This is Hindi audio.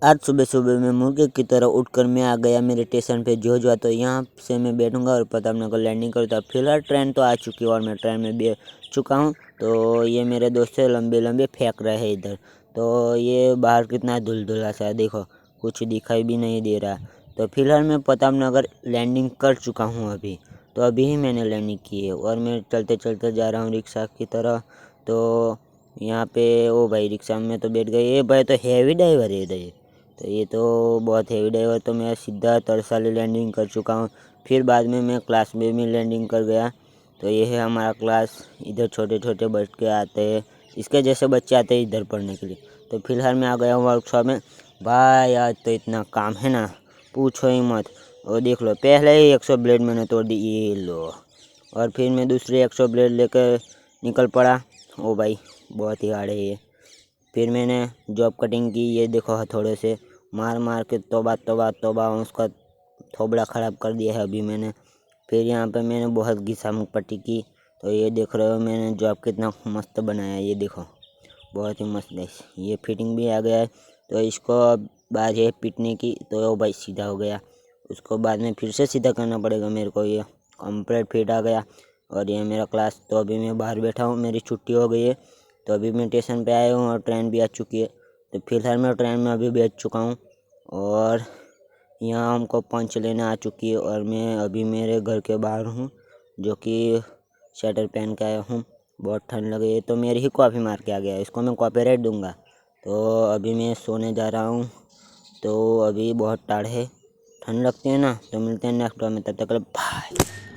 आज सुबह सुबह मैं मुर्गे की तरह उठकर मैं आ गया मेरे स्टेशन पे जो तो यहाँ से मैं बैठूंगा और प्रतापनगर लैंडिंग करूँगा। फिलहाल ट्रेन तो आ चुकी है और मैं ट्रेन में बैठ चुका हूँ। तो ये मेरे दोस्त से लंबे लंबे फेंक रहे हैं इधर। तो ये बाहर कितना धुलधुला सा है, देखो कुछ दिखाई भी नहीं दे रहा। तो फिलहाल मैं प्रतापनगर लैंडिंग कर चुका हूँ अभी। तो अभी ही मैंने लैंडिंग की है और मैं चलते चलते जा रहा हूँ रिक्शा की तरह। तो यहाँ पे ओ भाई रिक्शा में तो बैठ गए, ये भाई तो हैवी ड्राइवर है इधर। तो ये तो बहुत हैवी ड्राइवर। तो मैं सीधा तरसाली लैंडिंग कर चुका हूँ। फिर बाद में मैं क्लास में भी लैंडिंग कर गया। तो ये है हमारा क्लास। इधर छोटे छोटे बच्चे आते हैं, इसके जैसे बच्चे आते हैं इधर पढ़ने के लिए। तो फिलहाल मैं आ गया हूँ वर्कशॉप में। भाई आज तो इतना काम है ना, पूछो ही मत। और देख लो पहले ही 100 ब्लेड मैंने तोड़ दी, ये लो। और फिर मैं दूसरे 100 ब्लेड लेकर निकल पड़ा। ओ भाई बहुत ही हार्ड है ये। फिर मैंने जॉब कटिंग की, ये देखो हथौड़े से मार मार के तौबा तौबा तौबा उसका थोबड़ा ख़राब कर दिया है अभी मैंने। फिर यहाँ पे मैंने बहुत घिसा मुँह पट्टी की। तो ये देख रहे हो मैंने जॉब कितना मस्त बनाया है, ये देखो बहुत ही मस्त गाइस। ये फिटिंग भी आ गया है। तो इसको अब बात है पीटने की, तो वो भाई सीधा हो गया। उसको बाद में फिर से सीधा करना पड़ेगा मेरे को। ये कंप्लीट फिट आ गया। और ये मेरा क्लास। तो अभी मैं बाहर बैठा हूँ, मेरी छुट्टी हो गई है। तो अभी मैं स्टेशन पे आया हूँ और ट्रेन भी आ चुकी है। तो फिलहाल मैं ट्रेन में अभी बैठ चुका हूँ और यहाँ हमको पंच लेने आ चुकी है। और मैं अभी मेरे घर के बाहर हूँ, जो कि स्वेटर पहन के आया हूँ। बहुत ठंड लग रही है तो मेरी ही कॉफ़ी मार के आ गया, इसको मैं कॉपीराइट दूंगा। तो अभी मैं सोने जा रहा हूँ। तो अभी बहुत टाढ़ है, ठंड लगती है ना। तो मिलते हैं नेक्स्ट टाइम में, तब तक बाय।